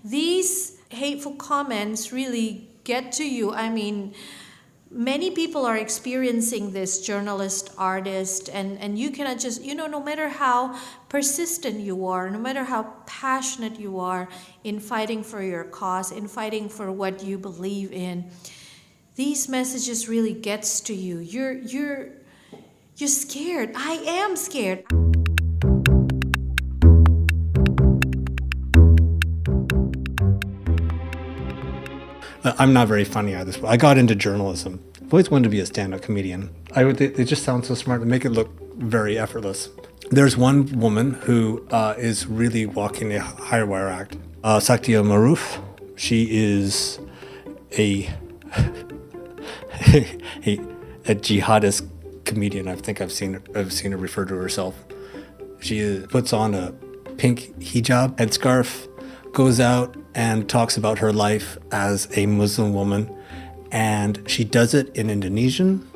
these hateful comments really get to you. I mean, many people are experiencing this, journalist, artist, and you cannot just, no matter how persistent you are, no matter how passionate you are in fighting for your cause, in fighting for what you believe in, these messages really gets to you. You're scared. I am scared. I'm not very funny either. I got into journalism. I've always wanted to be a stand-up comedian. They just sound so smart. They make it look very effortless. There's one woman who is really walking a higher wire act. Sakdiyah Maroof. She is a a jihadist comedian. I think I've seen her refer to herself. She puts on a pink hijab, headscarf, goes out and talks about her life as a Muslim woman, and she does it in Indonesian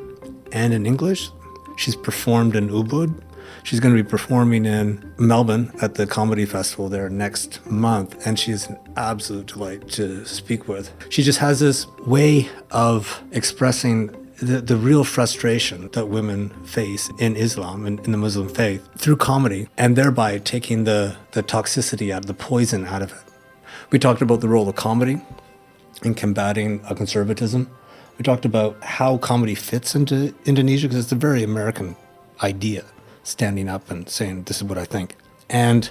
and in English. She's performed in Ubud. She's going to be performing in Melbourne at the comedy festival there next month, and she's an absolute delight to speak with. She just has this way of expressing the real frustration that women face in Islam and in the Muslim faith through comedy, and thereby taking the toxicity out, the poison out of it. We talked about the role of comedy in combating conservatism. We talked about how comedy fits into Indonesia, because it's a very American idea, standing up and saying, this is what I think. And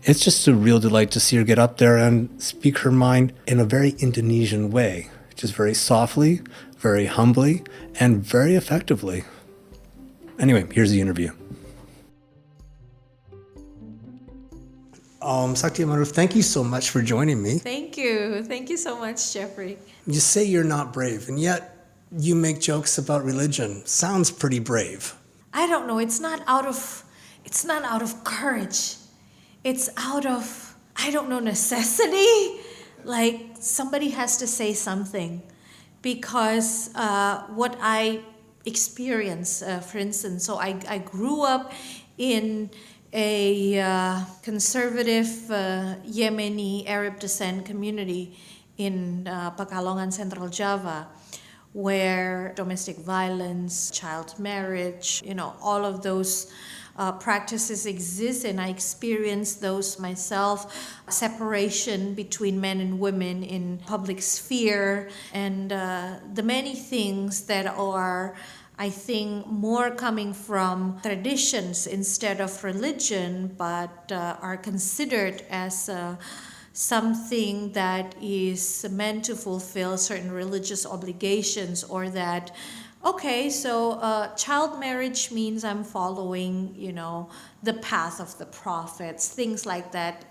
it's just a real delight to see her get up there and speak her mind in a very Indonesian way, just very softly, very humbly, and very effectively. Anyway, here's the interview. Sakdiyah Maroof, thank you so much for joining me. Thank you. Thank you so much, Jeffrey. You say you're not brave, and yet you make jokes about religion. Sounds pretty brave. I don't know. It's not out of courage. It's out of, necessity. Like, somebody has to say something. Because what I experience, for instance, so I grew up in a conservative Yemeni Arab descent community in Pekalongan, Central Java, where domestic violence, child marriage, all of those practices exist, and I experienced those myself. Separation between men and women in public sphere, and the many things that are, I think, more coming from traditions instead of religion, but are considered as something that is meant to fulfill certain religious obligations, or that, okay, so child marriage means I'm following, the path of the prophets, things like that.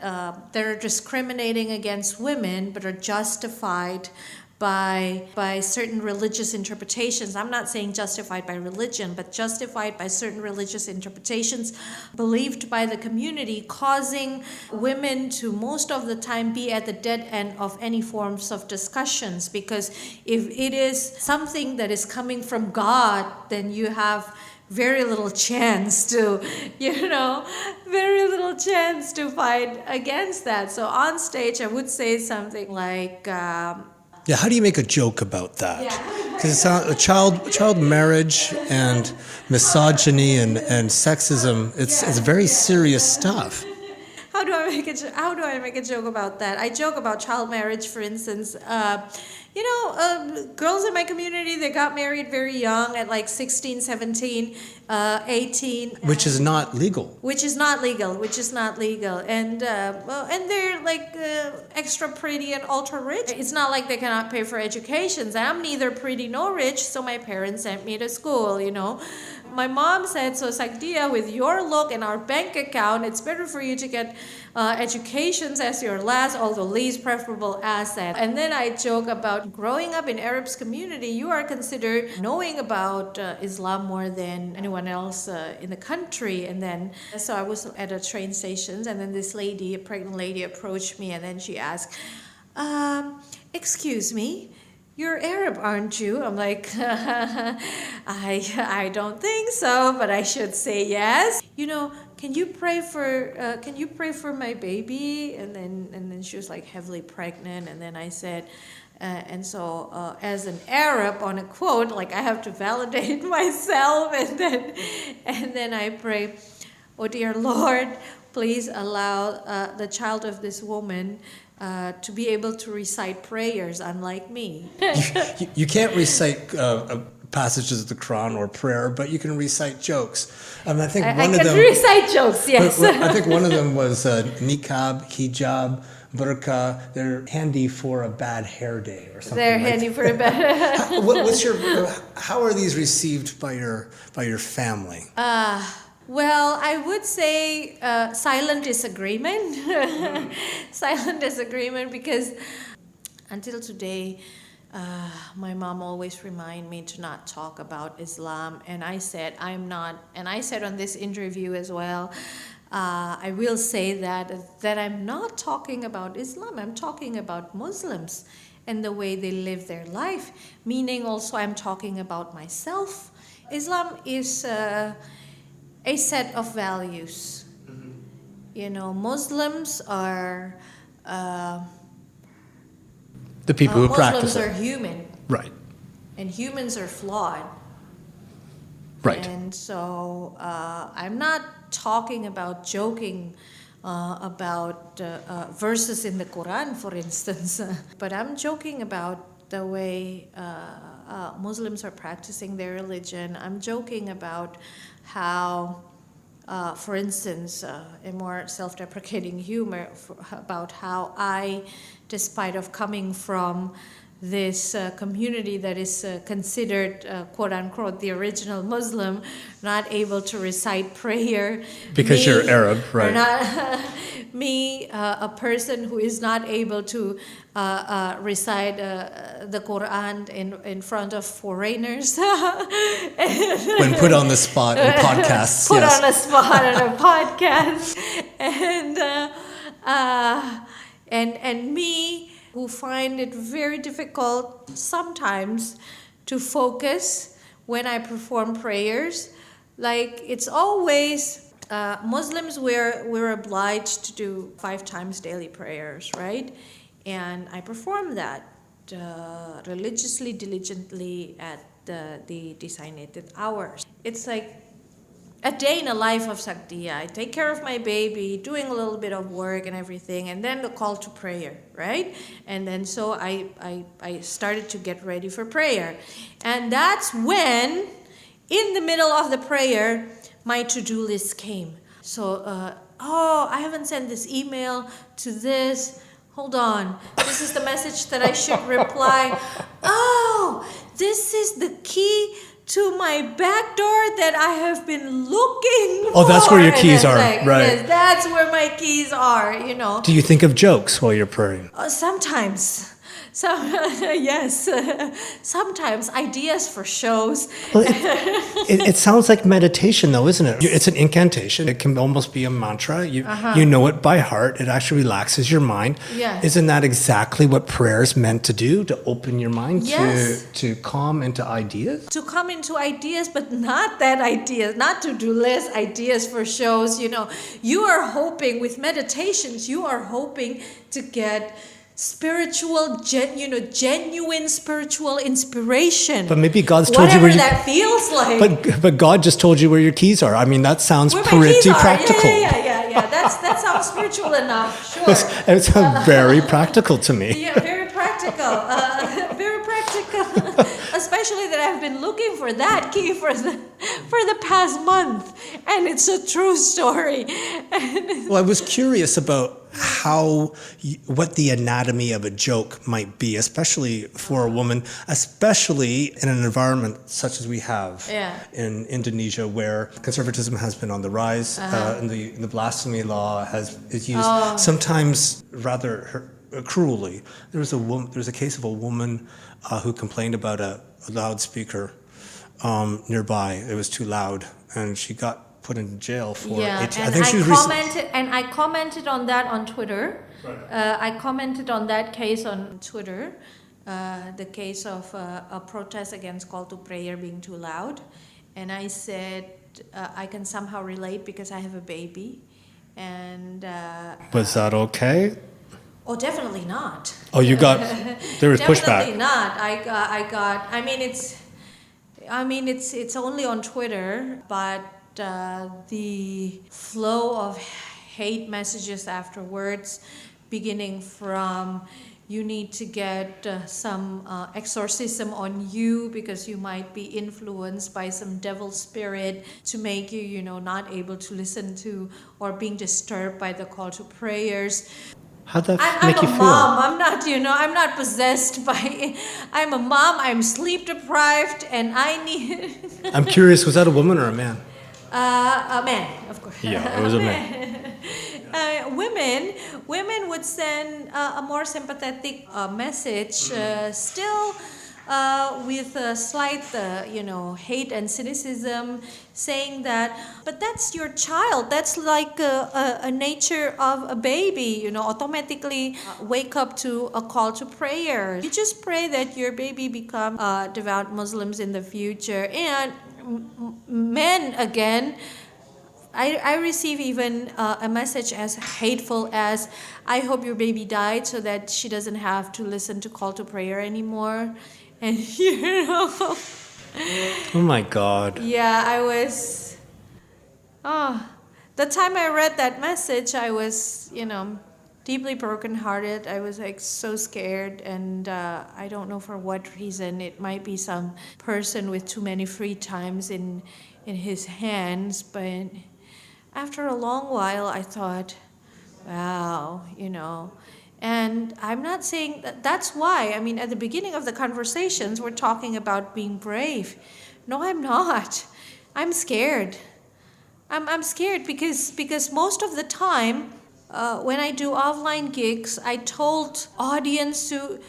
They're discriminating against women, but are justified by certain religious interpretations. I'm not saying justified by religion, but justified by certain religious interpretations believed by the community, causing women to most of the time be at the dead end of any forms of discussions. Because if it is something that is coming from God, then you have very little chance to, fight against that. So on stage, I would say something like, yeah, how do you make a joke about that? Because it's a child marriage and misogyny and sexism. It's very serious stuff. How do I make a joke about that? I joke about child marriage, for instance. Girls in my community, they got married very young at like 16, 17, 18. Which is not legal. Which is not legal. And they're like extra pretty and ultra rich. It's not like they cannot pay for educations. I'm neither pretty nor rich, so my parents sent me to school, My mom said, so Sakdiyah, with your look and our bank account, it's better for you to get educations as your last, although least preferable asset. And then I joke about growing up in Arab's community, you are considered knowing about Islam more than anyone else in the country. And then, so I was at a train station, and then this lady, a pregnant lady, approached me, and then she asked, excuse me, you're Arab, aren't you? I'm like, I don't think so, but I should say yes. can you pray for my baby? And then she was like heavily pregnant. And then I said, and so as an Arab on a quote, like I have to validate myself. And then I pray, oh dear Lord, please allow the child of this woman to be able to recite prayers, unlike me. You can't recite passages of the Quran or prayer, but you can recite jokes. I mean, I think I one of can them. recite jokes, yes. I think one of them was niqab, hijab, burqa. They're handy for a bad hair day or something. They're handy for a bad. How are these received by your family? Well, I would say silent disagreement. Silent disagreement, because until today, my mom always remind me to not talk about Islam. And I said, I'm not, and I said on this interview as well, I will say that I'm not talking about Islam. I'm talking about Muslims and the way they live their life. Meaning also I'm talking about myself. Islam is a set of values. Mm-hmm. You know, Muslims are the people who practice Muslims it. are human. Right. And humans are flawed. Right. And so I'm not talking about joking about verses in the Quran, for instance, but I'm joking about the way Muslims are practicing their religion. I'm joking about how, for instance, a more self-deprecating humor about how I, despite of coming from this community that is considered, quote unquote, the original Muslim, not able to recite prayer. Because you're Arab, right? A person who is not able to recite the Quran in front of foreigners. When put on the spot in podcasts. Put yes. on the spot in a podcast. And me, who find it very difficult sometimes to focus when I perform prayers. Like, it's always, Muslims, we're obliged to do 5 times daily prayers, right? And I perform that religiously, diligently at the designated hours. It's like a day in the life of Sakdiyah. I take care of my baby, doing a little bit of work and everything, and then the call to prayer, right? And then so I started to get ready for prayer. And that's when, in the middle of the prayer, my to-do list came. So, I haven't sent this email to this. Hold on. This is the message that I should reply. Oh, this is the key to my back door that I have been looking for. Oh, that's where your keys are, like, right? Yes, that's where my keys are, you know. Do you think of jokes while you're praying? Sometimes. Yes. Sometimes ideas for shows. Well, it sounds like meditation, though, isn't it? It's an incantation. It can almost be a mantra. You know it by heart. It actually relaxes your mind. Yeah. Isn't that exactly what prayer is meant to do? To open your mind, Yes. to calm into ideas? To come into ideas, but not that ideas, not to-do list ideas for shows. You know, you are hoping with meditations, you are hoping to get spiritual, genuine spiritual inspiration. But maybe God's told you where that feels like. But God just told you where your keys are. I mean, that sounds where my pretty keys are. practical. Yeah. That sounds spiritual enough. Sure. It sounds very practical to me. Yeah, very practical. Very practical. Especially that I've been looking for that key for the past month, and it's a true story. Well, I was curious about what the anatomy of a joke might be, especially for a woman, especially in an environment such as we have in Indonesia, where conservatism has been on the rise, and the blasphemy law is used sometimes rather cruelly. There's a case of a woman who complained about a loudspeaker nearby. It was too loud, and she got put in jail for 18. I commented on that on Twitter. Right. I commented on that case on Twitter, the case of a protest against call to prayer being too loud, and I said, I can somehow relate because I have a baby. And Was that okay? oh, definitely not. Oh, you got there was Definitely pushback. not. I got. It's only on Twitter, but the flow of hate messages afterwards, beginning from you need to get some exorcism on you because you might be influenced by some devil spirit to make you, not able to listen to or being disturbed by the call to prayers. How'd that I'm make a you feel? mom. I'm not possessed by. I'm a mom. I'm sleep deprived, and I need I'm curious, was that a woman or a man? a man, of course. Yeah, it was a man. Women would send a more sympathetic message, still with a slight, hate and cynicism, saying that, but that's your child. That's like a nature of a baby. Automatically wake up to a call to prayer. You just pray that your baby become devout Muslims in the future. And men again. I receive even a message as hateful as, I hope your baby died so that she doesn't have to listen to call to prayer anymore. And Oh my God. yeah, I was, the time I read that message, I was, deeply brokenhearted. I was like so scared, and I don't know for what reason. It might be some person with too many free times in his hands, but after a long while, I thought, wow, And I'm not saying that's why. At the beginning of the conversations, we're talking about being brave. No, I'm not. I'm scared. I'm scared because most of the time, when I do offline gigs, I told audience to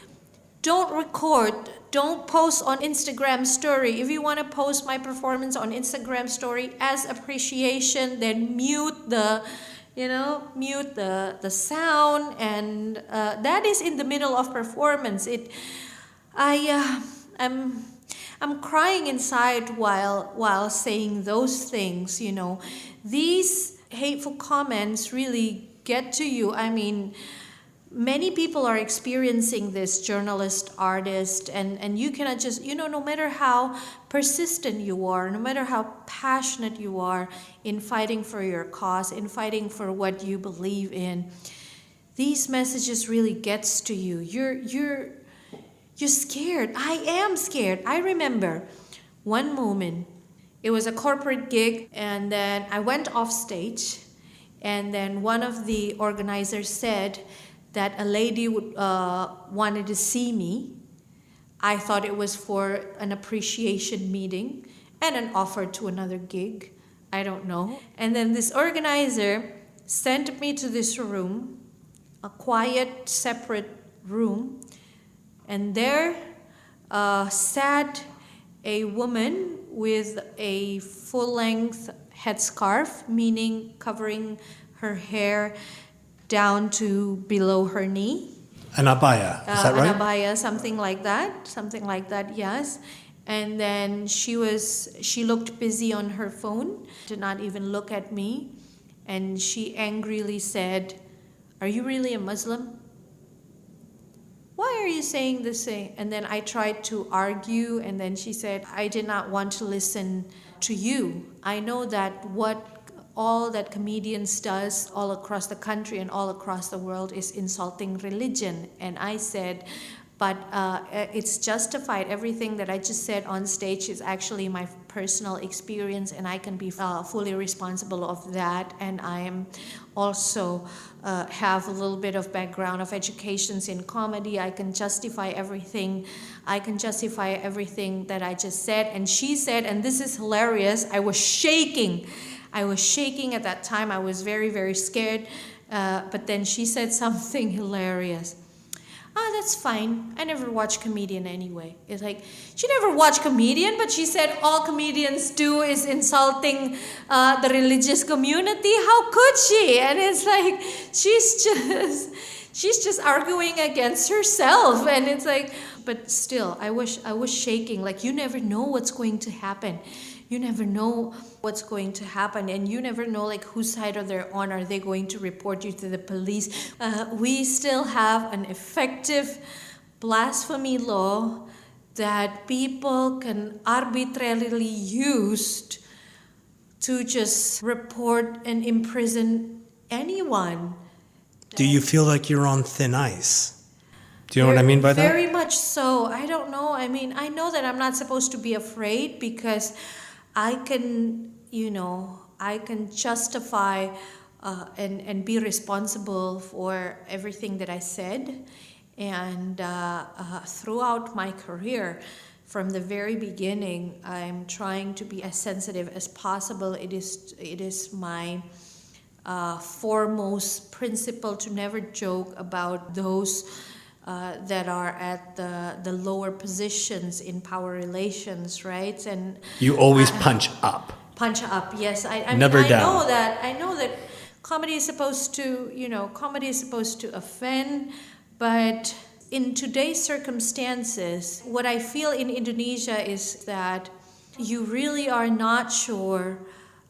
don't record, don't post on Instagram story. If you want to post my performance on Instagram story as appreciation, then mute the sound, and that is in the middle of performance. I'm crying inside while saying those things. These hateful comments really get to you. Many people are experiencing this, journalist, artist, and you cannot just, no matter how persistent you are, no matter how passionate you are in fighting for your cause, in fighting for what you believe in, these messages really gets to you. You're scared. I am scared. I remember one moment, it was a corporate gig, and then I went off stage, and then one of the organizers said that a lady wanted to see me. I thought it was for an appreciation meeting and an offer to another gig. I don't know. And then this organizer sent me to this room, a quiet, separate room. And there sat a woman with a full-length headscarf, meaning covering her hair down to below her knee. An abaya, is that right? An abaya, something like that, yes. And then she looked busy on her phone, did not even look at me. And she angrily said, "Are you really a Muslim? Why are you saying this thing?" And then I tried to argue, and then she said, "I did not want to listen to you. I know that all that comedians does all across the country and all across the world is insulting religion." And I said, but it's justified. Everything that I just said on stage is actually my personal experience, and I can be fully responsible of that. And I am also have a little bit of background of educations in comedy. I can justify everything. That I just said. And she said, and this is hilarious, I was shaking at that time. I was very, very scared. But then she said something hilarious. That's fine. I never watch comedian anyway. It's like, she never watched comedian, but she said all comedians do is insulting the religious community. How could she? And it's like, she's just arguing against herself. And it's like, but still, I was shaking. Like, you never know what's going to happen. you never know what's going to happen, and you never know like whose side are they on. Are they going to report you to the police? We still have an effective blasphemy law that people can arbitrarily use to just report and imprison anyone. Do you feel like you're on thin ice? Do you know what I mean by that? Very much so. I don't know. I mean, I know that I'm not supposed to be afraid because I can, I can justify and be responsible for everything that I said. And throughout my career, from the very beginning, I'm trying to be as sensitive as possible. It is my foremost principle to never joke about those that are at the lower positions in power relations, right? And you always punch up. Punch up, yes. I Never mean, down. I know that comedy is supposed to offend, but in today's circumstances, what I feel in Indonesia is that you really are not sure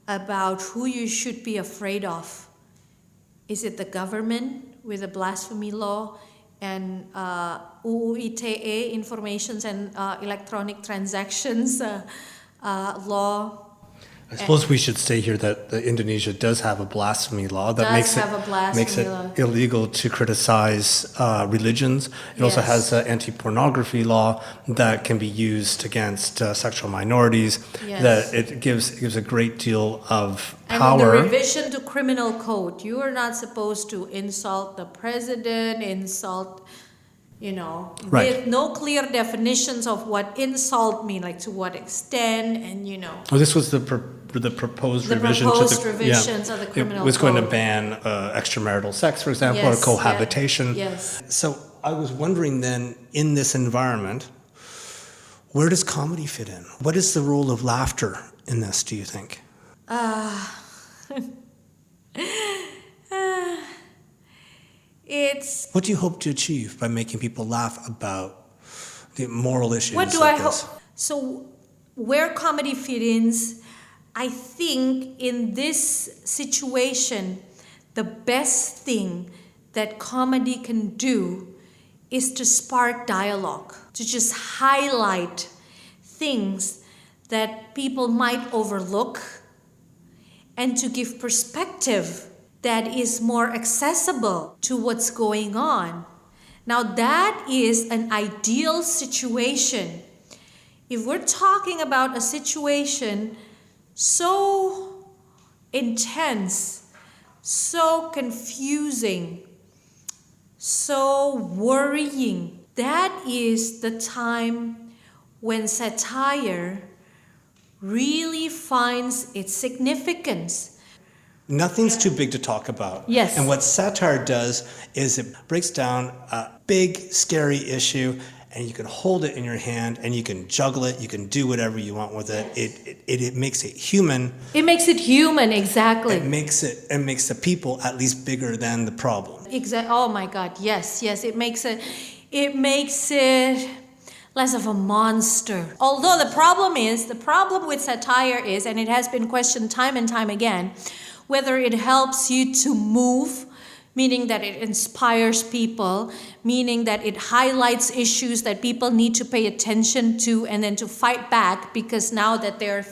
about who you should be afraid of. Is it the government with a blasphemy law and UU ITE, Informations and Electronic Transactions law? I suppose we should say here that Indonesia does have a blasphemy law that makes it illegal to criticize religions. It also has an anti-pornography law that can be used against sexual minorities. Yes. That it gives a great deal of And power. in the revision to criminal code, you are not supposed to insult the president, Right. with no clear definitions of what insult mean, like to what extent, and Well, this was the proposed revision revisions of the criminal code. It was going to code. ban extramarital sex, for example, or Yes, cohabitation. Yes. So I was wondering then, in this environment, where does comedy fit in? What is the role of laughter in this, do you think? What do you hope to achieve by making people laugh about the moral issues? What do I hope? So, where comedy fits in, I think in this situation, the best thing that comedy can do is to spark dialogue, to just highlight things that people might overlook, and to give perspective that is more accessible to what's going on. Now that is an ideal situation. If we're talking about a situation so intense, so confusing, so worrying, that is the time when satire really finds its significance. Nothing's too big to talk about. Yes. And what satire does is it breaks down a big, scary issue, and you can hold it in your hand, and you can juggle it, you can do whatever you want with it. It makes it human. It makes it human, exactly. It makes the people at least bigger than the problem. Oh my God, yes. It makes it less of a monster. Although the problem with satire is, and it has been questioned time and time again, whether it helps you to move, meaning that it inspires people, meaning that it highlights issues that people need to pay attention to and then to fight back, because now that they're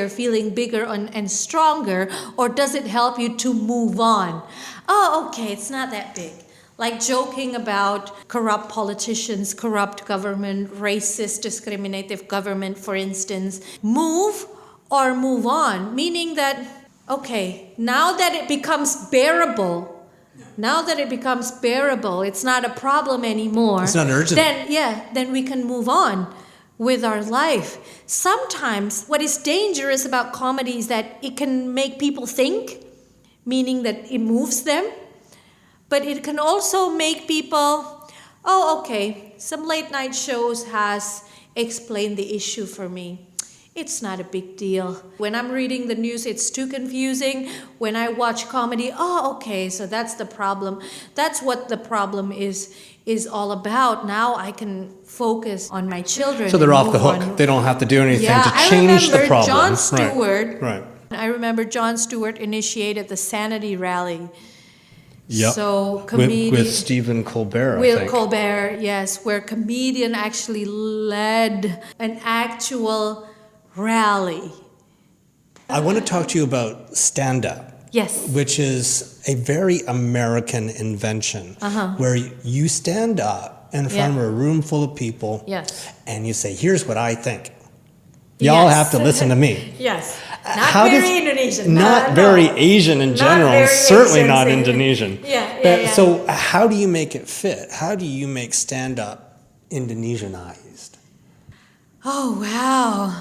feeling bigger and stronger, or does it help you to move on? Oh, okay, it's not that big. Like joking about corrupt politicians, corrupt government, racist, discriminative government, for instance. Move or move on, meaning that, okay, now that it becomes bearable, it's not a problem anymore. It's not urgent. Then we can move on with our life. Sometimes what is dangerous about comedy is that it can make people think, meaning that it moves them, but it can also make people, oh, okay, some late night shows has explained the issue for me. it's not a big deal. When I'm reading the news, it's too confusing. When I watch comedy, oh, okay, so that's the problem. That's what the problem is all about. Now I can focus on my children. So they're and off the move hook. on. They don't have to do anything Yeah, to change the I remember problem. Jon Stewart. Right. I remember Jon Stewart initiated the Sanity Rally. Yep. So with Stephen Colbert, I Will think. Colbert, yes, where comedian actually led an actual rally. I want to talk to you about stand-up. Yes. Which is a very American invention, where you stand up in front of a room full of people, Yes. and you say, "Here's what I think. Y'all Yes. have to listen to me." Yes. Not very Indonesian. Not No. very Asian in Not general, very certainly Asian, not say- Indonesian. Yeah. So how do you make it fit? How do you make stand-up Indonesianized? Oh, wow.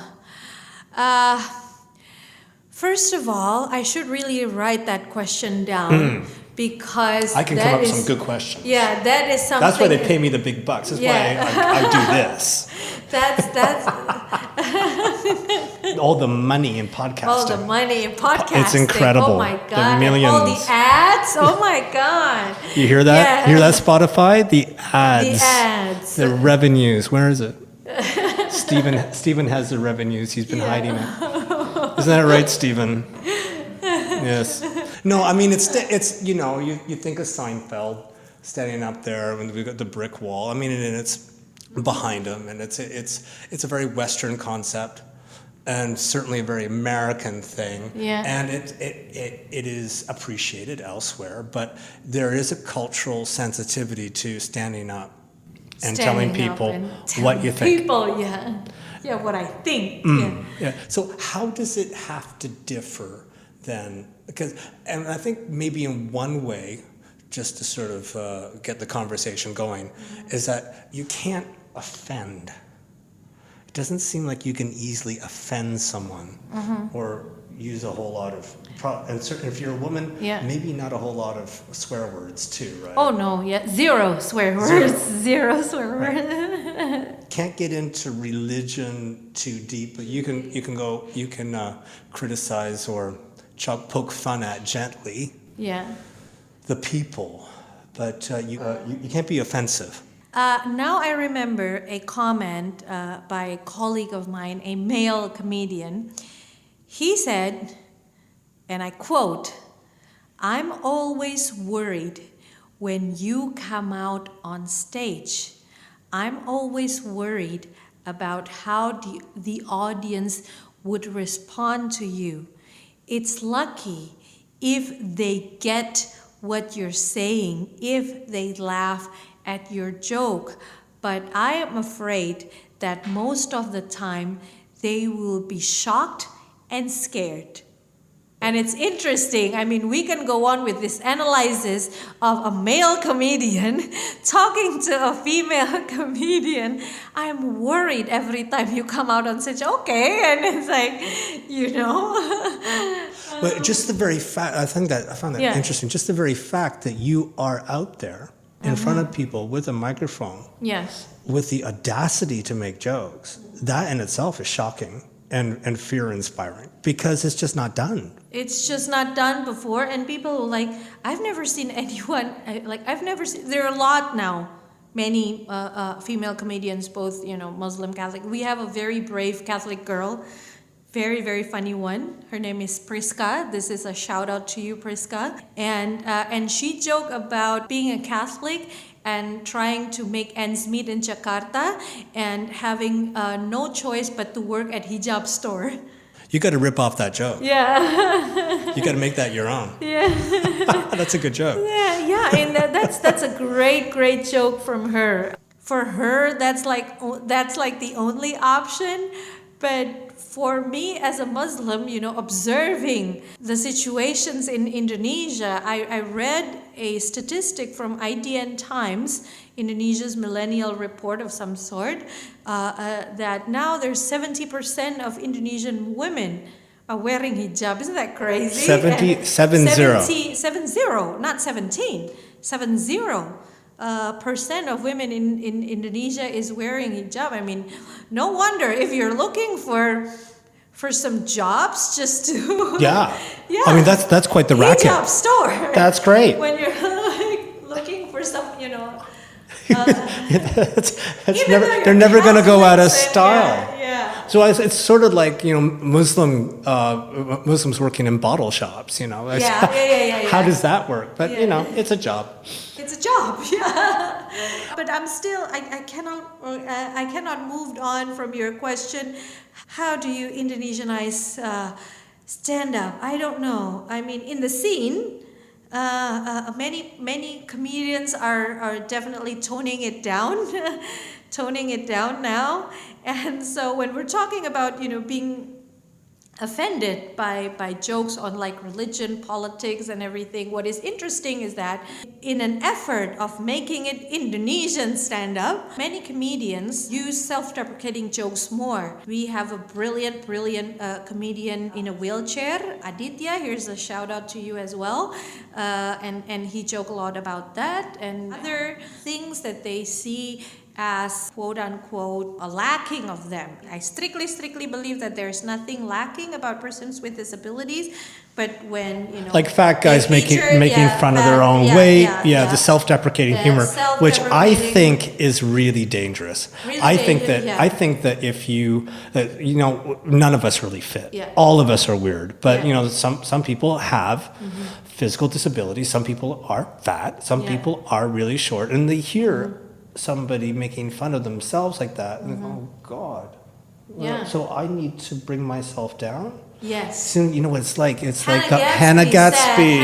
First of all, I should really write that question down because I can come up with some good questions. Yeah, that is something. That's why they pay me the big bucks. That's why I do this. That's All the money in podcasting. all the money in podcasting. It's incredible. Oh my The god! And millions. all the ads. Oh my god! You hear that? Yeah. Hear that, Spotify? The ads. The ads. The revenues. Where is it? Stephen has the revenues. He's been hiding it. Isn't that right, Stephen? Yes. No, I mean it's you think of Seinfeld standing up there when we've got the brick wall. I mean, and it's behind him, and it's a very Western concept, and certainly a very American thing. Yeah. And it is appreciated elsewhere, but there is a cultural sensitivity to standing up and telling people what you think. People, yeah, what I think. Yeah. So how does it have to differ then? And I think maybe in one way, just to sort of get the conversation going, is that you can't offend. It doesn't seem like you can easily offend someone or use a whole lot of, and certainly if you're a woman, maybe not a whole lot of swear words too, right? Oh no, zero swear words. Zero swear words. Right. Can't get into religion too deep, but you can criticize or poke fun at gently. Yeah. The people, but you can't be offensive. Now I remember a comment by a colleague of mine, a male comedian. He said, and I quote, "I'm always worried when you come out on stage. I'm always worried about how the audience would respond to you. It's lucky if they get what you're saying, if they laugh at your joke. But I am afraid that most of the time they will be shocked and scared." And it's interesting. I mean, we can go on with this analysis of a male comedian talking to a female comedian. I'm worried every time you come out on stage. Okay, and it's like, But just the very fact, I found that interesting. Just the very fact that you are out there in front of people with a microphone, Yes. with the audacity to make jokes, that in itself is shocking and fear-inspiring because it's just not done. It's just not done before, and people like, I've never seen anyone, there are a lot now, many female comedians, both, Muslim, Catholic. We have a very brave Catholic girl, very, very funny one. Her name is Priska. This is a shout out to you, Priska. And she joked about being a Catholic and trying to make ends meet in Jakarta and having no choice but to work at hijab store. You got to rip off that joke. Yeah. You got to make that your own. Yeah. That's a good joke. Yeah, and that's a great joke from her. For her, that's like the only option. But for me as a Muslim, observing the situations in Indonesia, I read a statistic from IDN Times, Indonesia's millennial report of some sort, that now there's 70% of Indonesian women are wearing hijab. Isn't that crazy? 70, 70, not 17, 70% of women in Indonesia is wearing hijab. I mean, no wonder if you're looking for for some jobs just to Yeah. yeah. I mean, that's quite the racket. Hijab store. That's great. When you're like looking for some, That's even never, though they're you're never going to go out of Catholics and- style. Yeah. So it's sort of like, Muslims working in bottle shops, It's- Yeah. How does that work? But, Yeah. it's a job. It's a job, yeah. But I'm still, I cannot move on from your question. How do you Indonesianize stand-up? I don't know. I mean, in the scene, many comedians are definitely toning it down, toning it down now. And so when we're talking about, being offended by jokes on like religion, politics, and everything, what is interesting is that in an effort of making it Indonesian stand-up, many comedians use self-deprecating jokes more. We have a brilliant comedian in a wheelchair, Aditya. Here's a shout out to you as well. And he joked a lot about that and other things that they see as quote unquote a lacking of them. I strictly believe that there's nothing lacking about persons with disabilities, but when like fat guys making fun of their own weight, the self-deprecating humor, which I think is really dangerous. I think that if you, none of us really fit. Yeah. All of us are weird, but some people have physical disabilities. Some people are fat. Some people are really short, and they hear somebody making fun of themselves like that, and oh God. Yeah. So I need to bring myself down. Yes. Soon, what it's like? It's Hannah like Gadsby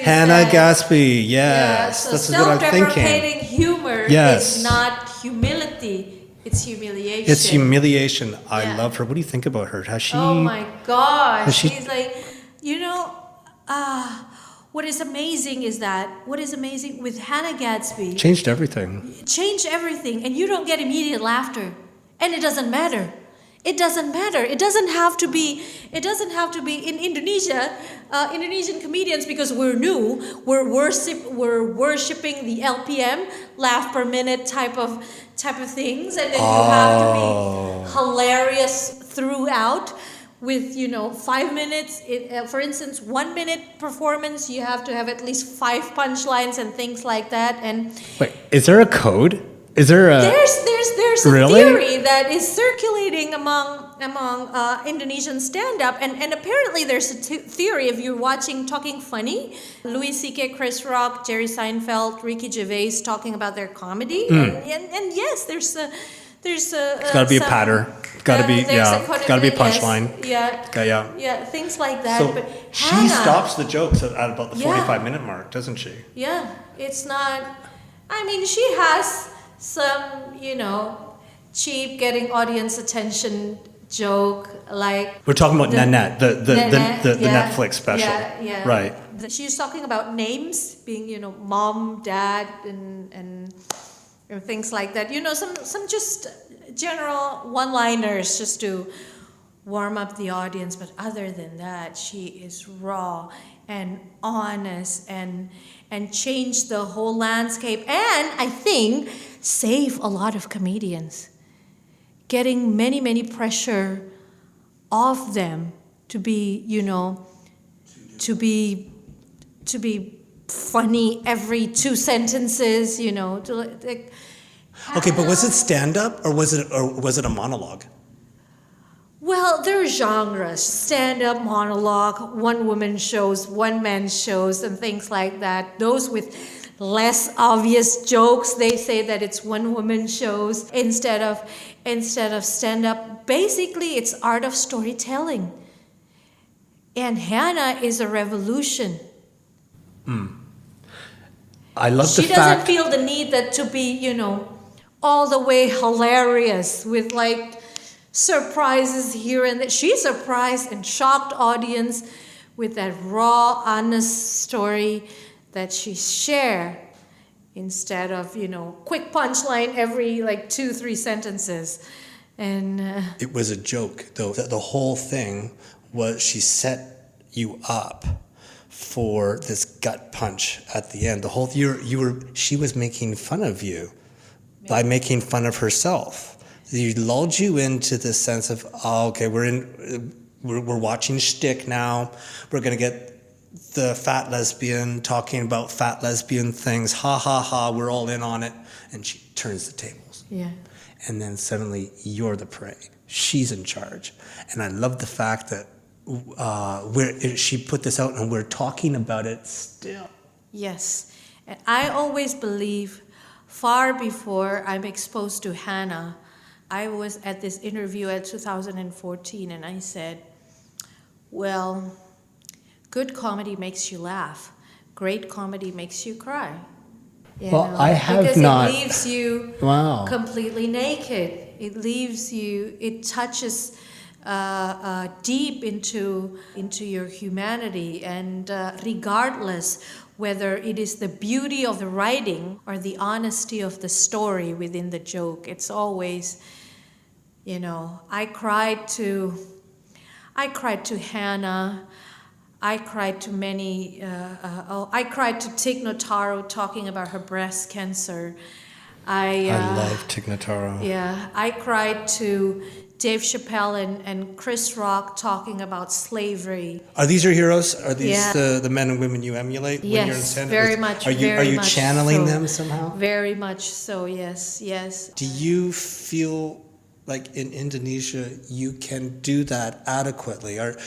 Hannah said. Gadsby. Yes, So this is what I'm thinking. self-deprecating humor is not humility; it's humiliation. It's humiliation. I Yeah. love her. What do you think about her? Has she? Oh my gosh! Has she- She's like, what is amazing with Hannah Gadsby? Changed everything. Change everything, and you don't get immediate laughter, and it doesn't matter. It doesn't matter. It doesn't have to be in Indonesia. Indonesian comedians, because we're new, we're worshiping the LPM, laugh per minute type of things, and then you have to be hilarious throughout. With 5 minutes, for instance, 1 minute performance, you have to have at least 5 punchlines and things like that. And wait, is there a code? Is there a? There's a Really? theory that is circulating among Indonesian stand-up, and apparently there's a theory. If you're watching Talking Funny, Louis C.K., Chris Rock, Jerry Seinfeld, Ricky Gervais talking about their comedy, and yes, there's a. It's got to be a pattern. It's got to be It's got to be a punchline. Yes, yeah, things like that. So but she Hannah, stops the jokes at about the 45-minute mark, doesn't she? Yeah, it's not. I mean, she has some, cheap getting audience attention joke like. We're talking about Nanette, the Nanette, Netflix special. Yeah. Right. She's talking about names being, mom, dad, and things like that. Some just general one-liners just to warm up the audience. But other than that, she is raw and honest and change the whole landscape. And I think save a lot of comedians, getting many pressure off them to be, to be funny every 2 sentences, Okay, but was it stand-up or was it a monologue? Well, there are genres: stand-up, monologue, one-woman shows, one-man shows, and things like that. Those with less obvious jokes, they say that it's one-woman shows instead of stand-up. Basically, it's art of storytelling. And Hannah is a revolution. I love the fact... She doesn't feel the need that to be, all the way hilarious with like surprises here and there. She surprised and shocked audience with that raw, honest story that she shared instead of, quick punchline every like 2-3 sentences. And it was a joke, though. The whole thing was she set you up for this gut punch at the end. The whole she was making fun of you by making fun of herself. He lulled you into this sense of, oh, okay, we're watching shtick now. We're gonna get the fat lesbian talking about fat lesbian things. Ha ha ha. We're all in on it. And she turns the tables. Yeah. And then suddenly you're the prey. She's in charge. And I love the fact that she put this out and we're talking about it still. Yes. And I always believe, far before I'm exposed to Hannah, I was at this interview at 2014 and I said, well, good comedy makes you laugh. Great comedy makes you cry. I have because not. It leaves you Wow. completely naked. It touches deep into your humanity. And regardless whether it is the beauty of the writing or the honesty of the story within the joke, it's always, I cried to Hannah. I cried to many. I cried to Tig Notaro talking about her breast cancer. I love Tig Notaro. Yeah, I cried to Dave Chappelle and Chris Rock talking about slavery. Are these your heroes? Are these Yeah. the men and women you emulate when you're in Yes, stand-up? very much. Are you much channeling so. them somehow? Very much so. Yes. Do you feel like in Indonesia you can do that adequately? Or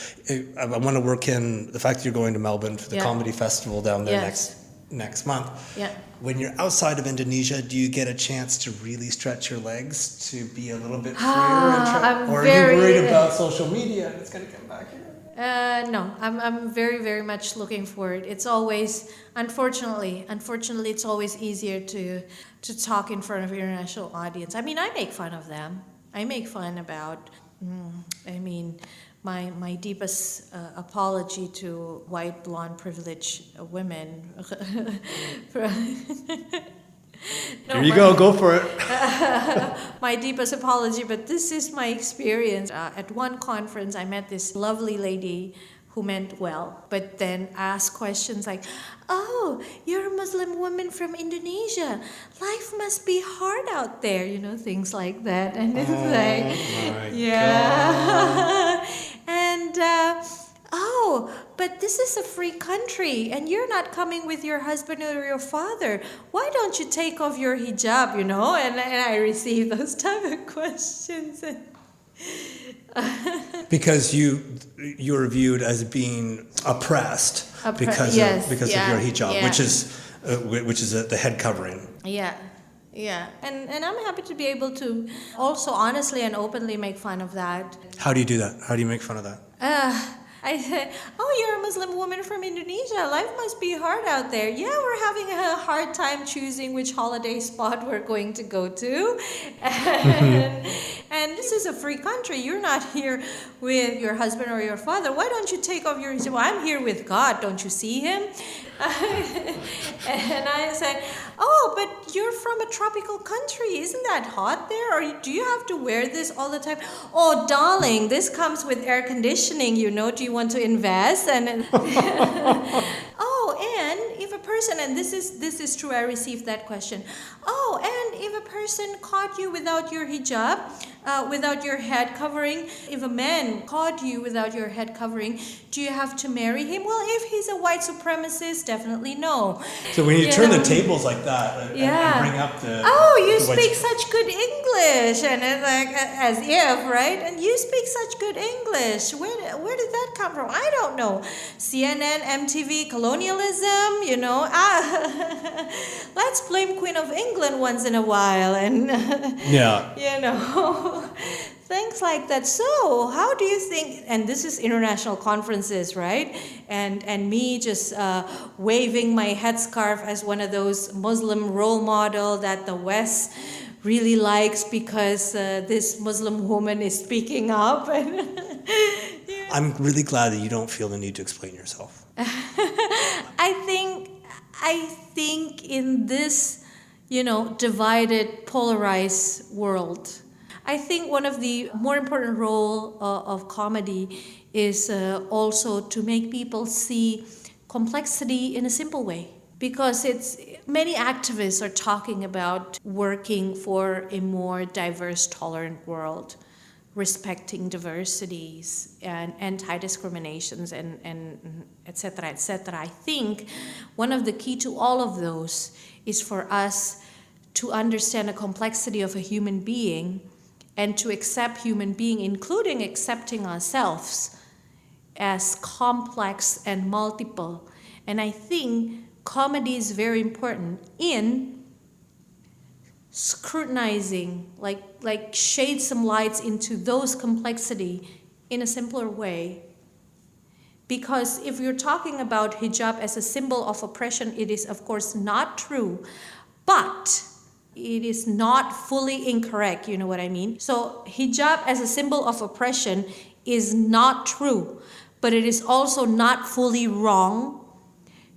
I want to work in the fact that you're going to Melbourne for the comedy festival down there Yes. next month. Yeah. When you're outside of Indonesia, do you get a chance to really stretch your legs to be a little bit freer? Or are you worried about social media and it's going to come back here? No, I'm very, very much looking for it. It's always, unfortunately, it's always easier to talk in front of an international audience. I mean, I make fun of them. I make fun about, my deepest apology to white, blonde, privileged women. Here you go for it. My deepest apology, but this is my experience. At one conference, I met this lovely lady who meant well, but then asked questions like, oh, you're a Muslim woman from Indonesia. Life must be hard out there, things like that. And it's my yeah. And, but this is a free country and you're not coming with your husband or your father. Why don't you take off your hijab, And I receive those type of questions. Because you're viewed as being oppressed because of your hijab, which is the head covering. Yeah. And I'm happy to be able to also honestly and openly make fun of that. How do you do that? How do you make fun of that? I said, oh, you're a Muslim woman from Indonesia. Life must be hard out there. Yeah, we're having a hard time choosing which holiday spot we're going to go to. And this is a free country. You're not here with your husband or your father. Why don't you take off your hijab? Well, I'm here with God. Don't you see him? And I said, oh, but you're from a tropical country. Isn't that hot there? Or do you have to wear this all the time? Oh, darling, this comes with air conditioning, Do you want to invest? And oh, and if a person, and this is true, I received that question. Oh, and if a person caught you without your hijab, without your head covering, if a man caught you without your head covering, do you have to marry him? Well, if he's a white supremacist, definitely no. So when you turn the tables like that and bring up the... Oh, you speak such good English. And it's like, as if, right? And you speak such good English. Where did that come from? I don't know. CNN, MTV, colonialism, let's blame Queen of England once in a while. And, things like that. So how do you think, and this is international conferences, right? And me just waving my headscarf as one of those Muslim role model that the West really likes because this Muslim woman is speaking up. I'm really glad that you don't feel the need to explain yourself. I think in this, divided, polarized world, I think one of the more important role of comedy is also to make people see complexity in a simple way. because it's many activists are talking about working for a more diverse, tolerant world, respecting diversities and anti-discriminations and et cetera, et cetera. I think one of the key to all of those is for us to understand the complexity of a human being and to accept human being, including accepting ourselves as complex and multiple. And I think comedy is very important in scrutinizing, like shade some lights into those complexity in a simpler way. Because if you're talking about hijab as a symbol of oppression, it is of course not true, but it is not fully incorrect, you know what I mean? So hijab as a symbol of oppression is not true, but it is also not fully wrong,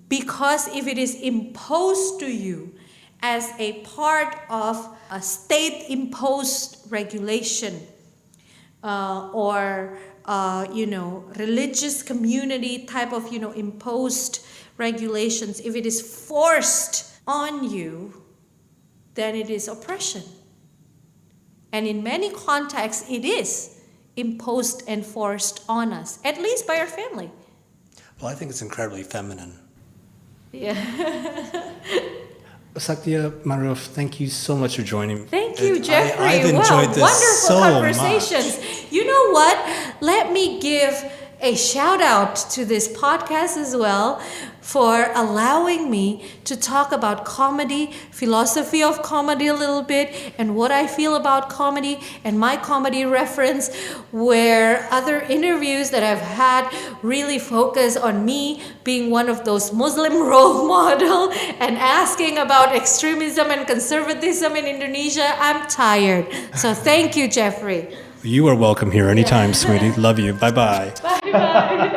because if it is imposed to you as a part of a state-imposed regulation or religious community type of imposed regulations, if it is forced on you, then it is oppression. And in many contexts, it is imposed and forced on us, at least by our family. Well, I think it's incredibly feminine. Yeah. Sakdiyah, Maruf, thank you so much for joining me. Thank you, Jeffrey. I've enjoyed this wonderful so conversations. much. You know what? Let me give a shout out to this podcast as well for allowing me to talk about comedy, philosophy of comedy a little bit, and what I feel about comedy and my comedy reference, where other interviews that I've had really focus on me being one of those Muslim role model and asking about extremism and conservatism in Indonesia. I'm tired. So thank you, Jeffrey. You are welcome here anytime, sweetie. Love you. Bye-bye. Bye-bye.